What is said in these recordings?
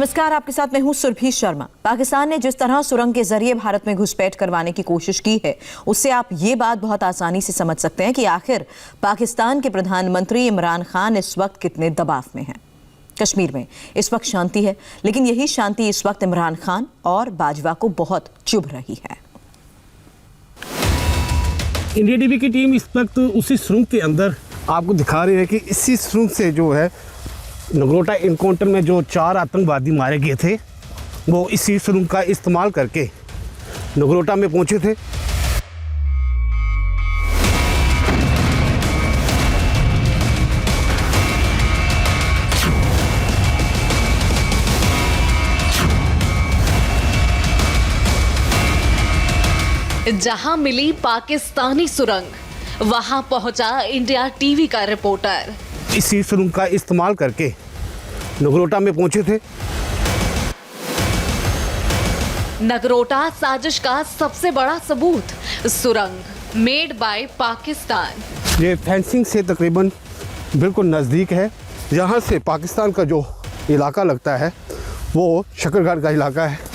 नमस्कार, आपके साथ मैं हूं सुरभि शर्मा। पाकिस्तान ने जिस तरह सुरंग के जरिए भारत में घुसपैठ करवाने की कोशिश की है, उससे आप ये बात बहुत आसानी से समझ सकते हैं कि आखिर पाकिस्तान के प्रधानमंत्री इमरान खान इस वक्त कितने दबाव में हैं। कश्मीर में इस वक्त शांति है, लेकिन यही शांति इस वक्त इमरान खान और बाजवा को बहुत चुभ रही है। इंडिया टीवी की टीम इस वक्त उसी सुरंग के अंदर आपको दिखा रही है कि इसी सुरंग से जो है नगरोटा इनकाउंटर में जो 4 आतंकवादी मारे गए थे, वो इसी सुरंग का इस्तेमाल करके नगरोटा में पहुंचे थे। जहां मिली पाकिस्तानी सुरंग, वहां पहुंचा इंडिया टीवी का रिपोर्टर। इसी सुरंग का इस्तेमाल करके नगरोटा में पहुंचे थे। नगरोटा साजिश का सबसे बड़ा सबूत, सुरंग मेड बाय पाकिस्तान। ये फेंसिंग से तकरीबन बिल्कुल नज़दीक है। यहाँ से पाकिस्तान का जो इलाका लगता है वो शकरगढ़ का इलाका है।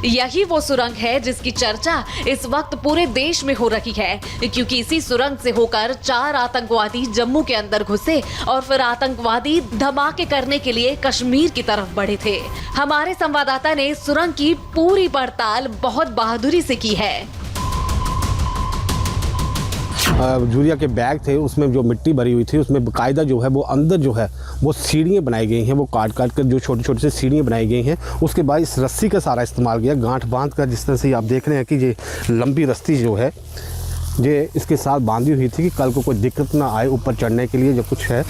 यही वो सुरंग है जिसकी चर्चा इस वक्त पूरे देश में हो रही है, क्योंकि इसी सुरंग से होकर 4 आतंकवादी जम्मू के अंदर घुसे और फिर आतंकवादी धमाके करने के लिए कश्मीर की तरफ बढ़े थे। हमारे संवाददाता ने सुरंग की पूरी पड़ताल बहुत बहादुरी से की है। यूरिया के बैग थे, उसमें जो मिट्टी भरी हुई थी, उसमें बाकायदा जो है वो अंदर जो है वो सीढ़ियाँ बनाई गई हैं। वो काट कर जो छोटी छोटी सी सीढ़ियाँ बनाई गई हैं। उसके बाद इस रस्सी का सारा इस्तेमाल किया, गांठ बांध कर। जिस तरह से आप देख रहे हैं कि ये लंबी रस्सी जो है ये इसके साथ बांधी हुई थी कि कल को कोई दिक्कत ना आए ऊपर चढ़ने के लिए जो कुछ है।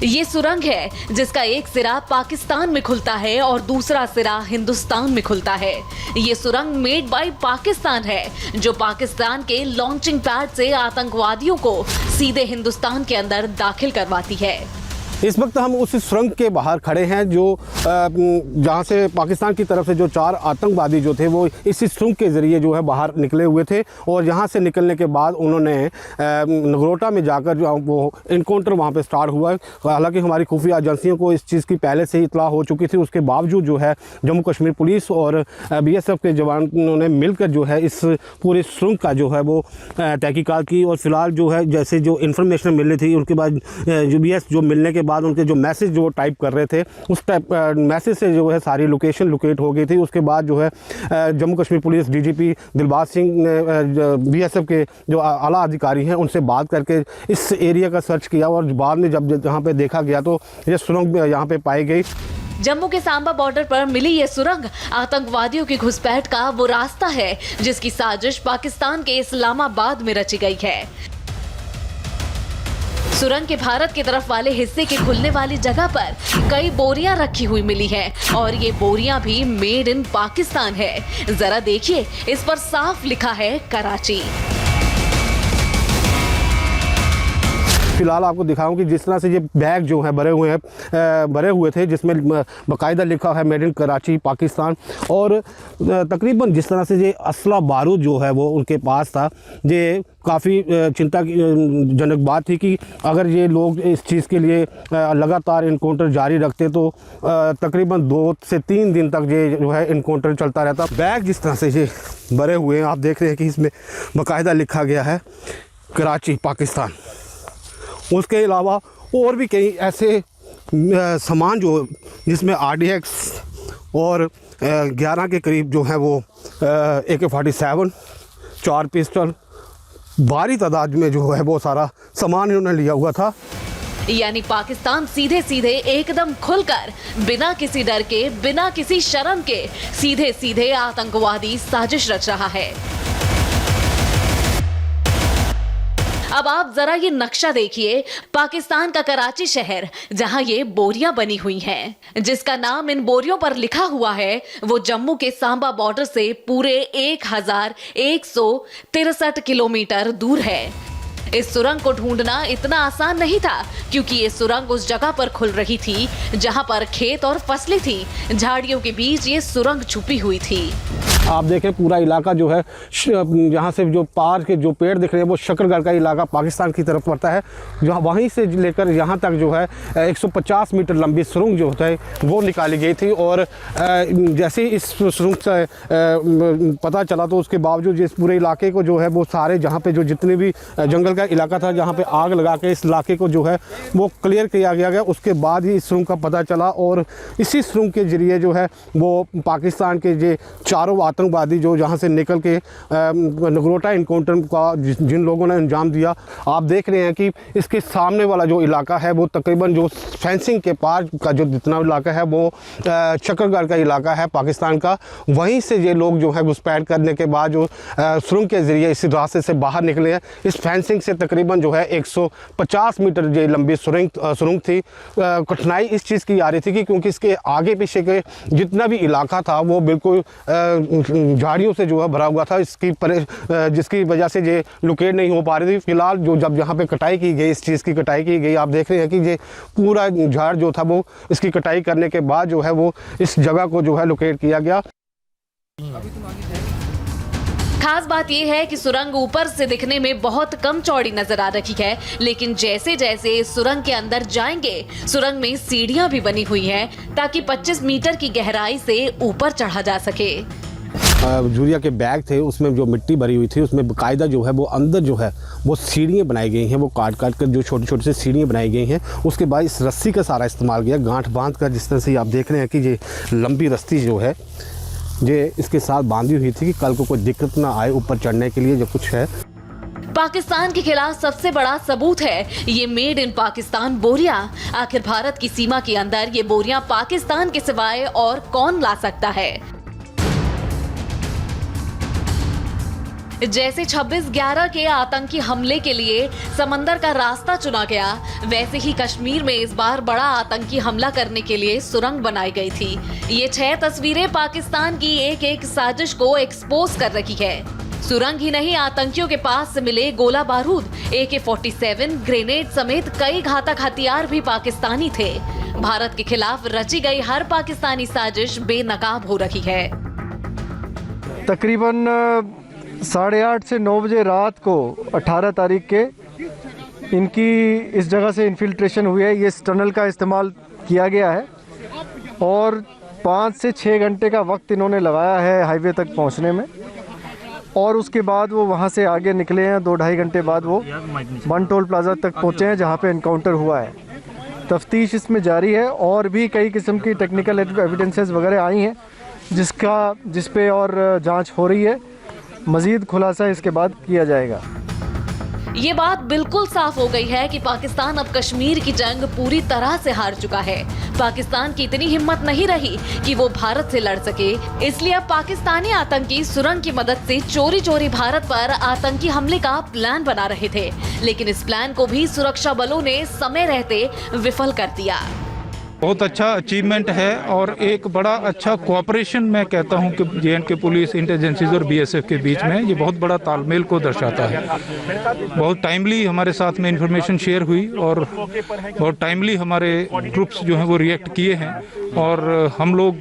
ये सुरंग है जिसका एक सिरा पाकिस्तान में खुलता है और दूसरा सिरा हिंदुस्तान में खुलता है। ये सुरंग मेड बाय पाकिस्तान है, जो पाकिस्तान के लॉन्चिंग पैड से आतंकवादियों को सीधे हिंदुस्तान के अंदर दाखिल करवाती है। इस वक्त हम उस सुरंग के बाहर खड़े हैं जो जहां से पाकिस्तान की तरफ से जो 4 आतंकवादी जो थे वो इसी सुरंग के ज़रिए जो है बाहर निकले हुए थे। और यहाँ से निकलने के बाद उन्होंने नगरोटा में जाकर जो वो इनकाउंटर वहाँ पे स्टार्ट हुआ। हालांकि हमारी खुफिया एजेंसियों को इस चीज़ की पहले से ही इतला हो चुकी थी, उसके बावजूद जो है जम्मू कश्मीर पुलिस और BSF के जवानों ने मिलकर जो है इस पूरे सुरंग का जो है वो तहकीकात की। और फिलहाल जो है जैसे जो इन्फॉर्मेशन मिल रही थी, उसके बाद UBS जो मिलने के बाद उनके जो मैसेज जो टाइप कर रहे थे, उस टाइप मैसेज से जो है सारी लोकेशन लोकेट हो गई थी। उसके बाद जो है जम्मू कश्मीर पुलिस DGP दिलबाग सिंह ने BSF के जो आला अधिकारी हैं उनसे बात करके इस एरिया का सर्च किया। और बाद में जब यहाँ पे देखा गया तो ये सुरंग यहाँ पे पाई गई। जम्मू के सांबा बॉर्डर पर मिली ये सुरंग आतंकवादियों की घुसपैठ का वो रास्ता है जिसकी साजिश पाकिस्तान के इस्लामाबाद में रची गई है। सुरंग के भारत की तरफ वाले हिस्से के खुलने वाली जगह पर कई बोरियां रखी हुई मिली हैं और ये बोरियां भी मेड इन पाकिस्तान है। जरा देखिए, इस पर साफ लिखा है कराची। फिलहाल आपको दिखाऊं कि जिस तरह से ये बैग जो है भरे हुए थे, जिसमें बाकायदा लिखा है मेड इन कराची पाकिस्तान। और तकरीबन जिस तरह से ये असला बारूद जो है वो उनके पास था, ये काफ़ी चिंता की जनक बात थी कि अगर ये लोग इस चीज़ के लिए लगातार इनकाउंटर जारी रखते तो तकरीबन 2 से 3 दिन तक ये जो है इनकाउंटर चलता रहता। बैग जिस तरह से ये भरे हुए हैं, आप देख रहे हैं कि इसमें बाकायदा लिखा गया है कराची पाकिस्तान। उसके अलावा और भी कई ऐसे सामान जो जिसमें RDX और 11 के करीब जो है वो AK-47, 4 पिस्टल, भारी तादाद में जो है वो सारा सामान इन्होंने लिया हुआ था। यानी पाकिस्तान सीधे सीधे एकदम खुलकर, बिना किसी डर के, बिना किसी शर्म के सीधे सीधे आतंकवादी साजिश रच रहा है। अब आप जरा ये नक्शा देखिए, पाकिस्तान का कराची शहर जहां ये बोरियां बनी हुई हैं, जिसका नाम इन बोरियों पर लिखा हुआ है, वो जम्मू के सांबा बॉर्डर से पूरे 1163 किलोमीटर दूर है। इस सुरंग को ढूंढना इतना आसान नहीं था, क्योंकि ये सुरंग उस जगह पर खुल रही थी जहां पर खेत और फसलें थी। झाड़ियों के बीच ये सुरंग छुपी हुई थी। आप देखें पूरा इलाका जो है, यहाँ से जो पार के जो पेड़ दिख रहे हैं वो शकरगढ़ का इलाका पाकिस्तान की तरफ पड़ता है। जहाँ वहीं से लेकर यहाँ तक जो है 150 मीटर लंबी सुरंग जो होता है वो निकाली गई थी। और जैसे ही इस सुरंग से पता चला तो उसके बावजूद इस पूरे इलाके को जो है वो सारे जहाँ पे जो जितने भी जंगल का इलाका था जहाँ पे आग लगा के इस इलाके को जो है वो क्लियर किया गया। उसके बाद ही इस सुरंग का पता चला और इसी सुरंग के जरिए जो है वो पाकिस्तान के जो चारों आतंकवादी जो जहाँ से निकल के नगरोटा इनकाउंटर का जिन लोगों ने अंजाम दिया, आप देख रहे हैं कि इसके सामने वाला जो इलाका है वो तकरीबन जो फेंसिंग के पार का जो जितना इलाका है वो शकरगढ़ का इलाका है पाकिस्तान का। वहीं से ये लोग जो है घुसपैठ करने के बाद जो सुरंग के ज़रिए इस रास्ते से बाहर निकले हैं। इस फेंसिंग से तकरीबन जो है 150 मीटर ये लंबी सुरंग थी। कठिनाई इस चीज़ की आ रही थी कि क्योंकि इसके आगे पीछे के जितना भी इलाका था वो बिल्कुल झाड़ियों से जो है भरा हुआ था, जिसकी वजह से ये लोकेट नहीं हो पा रही थी। फिलहाल जो जब यहाँ पे कटाई की गई, इस चीज़ की कटाई की गई, आप देख रहे हैं कि ये पूरा झाड़ जो था वो इसकी कटाई करने के बाद जो है वो इस जगह को जो है लोकेट किया गया। खास बात यह है कि सुरंग ऊपर से दिखने में बहुत कम चौड़ी नजर आ रही है, लेकिन जैसे जैसे इस सुरंग के अंदर जाएंगे, सुरंग में सीढ़ियां भी बनी हुई हैं ताकि 25 मीटर की गहराई से ऊपर चढ़ा जा सके। यूरिया के बैग थे, उसमें जो मिट्टी भरी हुई थी उसमें बाकायदा जो है वो अंदर जो है वो सीढ़ियाँ बनाई गई हैं। वो काट काट कर जो छोटी छोटी सी सीढ़ियाँ बनाई गई हैं। उसके बाद इस रस्सी का सारा इस्तेमाल किया, गांठ बांध कर, जिस तरह से आप देख रहे हैं कि ये लंबी रस्सी जो है ये इसके साथ बांधी हुई थी कि कल को कोई दिक्कत ना आए ऊपर चढ़ने के लिए जो कुछ है। पाकिस्तान के खिलाफ सबसे बड़ा सबूत है ये मेड इन पाकिस्तान बोरियां। आखिर भारत की सीमा के अंदर ये बोरियां पाकिस्तान के सिवाय और कौन ला सकता है। जैसे 26/11 के आतंकी हमले के लिए समंदर का रास्ता चुना गया, वैसे ही कश्मीर में इस बार बड़ा आतंकी हमला करने के लिए सुरंग बनाई गई थी। ये 6 तस्वीरें पाकिस्तान की एक एक साजिश को एक्सपोज कर रही है। सुरंग ही नहीं, आतंकियों के पास से मिले गोला बारूद, AK-47, ग्रेनेड समेत कई घातक हथियार भी पाकिस्तानी थे। भारत के खिलाफ रची गई हर पाकिस्तानी साजिश बेनकाब हो रही है। तकरीबन 8:30 से 9 बजे रात को 18 तारीख के इनकी इस जगह से इन्फिल्ट्रेशन हुई है। ये इस टनल का इस्तेमाल किया गया है और 5 से 6 घंटे का वक्त इन्होंने लगाया है हाईवे तक पहुंचने में। और उसके बाद वो वहां से आगे निकले हैं। 2-2.5 घंटे बाद वो वन टोल प्लाजा तक पहुंचे हैं जहां पे इनकाउंटर हुआ है। तफ्तीश इसमें जारी है और भी कई किस्म की टेक्निकल एविडेंसेस वगैरह आई हैं जिस पे और जांच हो रही है। मजीद खुलासा इसके बाद किया जाएगा। ये बात बिल्कुल साफ हो गई है कि पाकिस्तान अब कश्मीर की जंग पूरी तरह से हार चुका है। पाकिस्तान की इतनी हिम्मत नहीं रही कि वो भारत से लड़ सके, इसलिए अब पाकिस्तानी आतंकी सुरंग की मदद से चोरी चोरी भारत पर आतंकी हमले का प्लान बना रहे थे। लेकिन इस प्लान को भी सुरक्षा बलों ने समय रहते विफल कर दिया। बहुत अच्छा अचीवमेंट है और एक बड़ा अच्छा कोऑपरेशन मैं कहता हूं कि JNK पुलिस, इंटेलिजेंसीज और BSF के बीच में ये बहुत बड़ा तालमेल को दर्शाता है। बहुत टाइमली हमारे साथ में इंफॉर्मेशन शेयर हुई और बहुत टाइमली हमारे ट्रूप्स जो हैं वो रिएक्ट किए हैं और हम लोग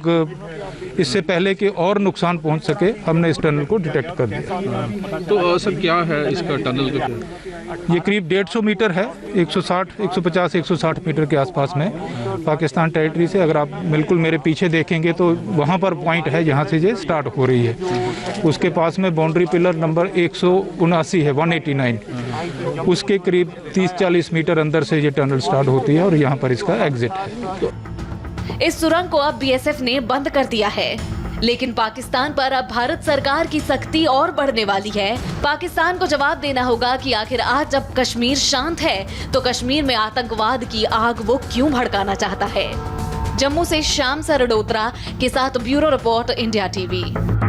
इससे पहले कि और नुकसान पहुंच सके हमने इस टनल को डिटेक्ट कर दिया। तो सर क्या है इसका टनल का? ये करीब 150 मीटर है, 150-160 मीटर के आसपास में पाकिस्तान टेरिटरी से। अगर आप बिल्कुल मेरे पीछे देखेंगे तो वहाँ पर पॉइंट है जहाँ से ये स्टार्ट हो रही है। उसके पास में बाउंड्री पिलर नंबर 179 है, 189। उसके करीब 30-40 मीटर अंदर से ये टनल स्टार्ट होती है और यहाँ पर इसका एग्जिट है। इस सुरंग को अब BSF ने बंद कर दिया है, लेकिन पाकिस्तान पर अब भारत सरकार की सख्ती और बढ़ने वाली है। पाकिस्तान को जवाब देना होगा कि आखिर आज जब कश्मीर शांत है तो कश्मीर में आतंकवाद की आग वो क्यों भड़काना चाहता है। जम्मू से श्याम सरडोत्रा के साथ ब्यूरो रिपोर्ट, इंडिया TV।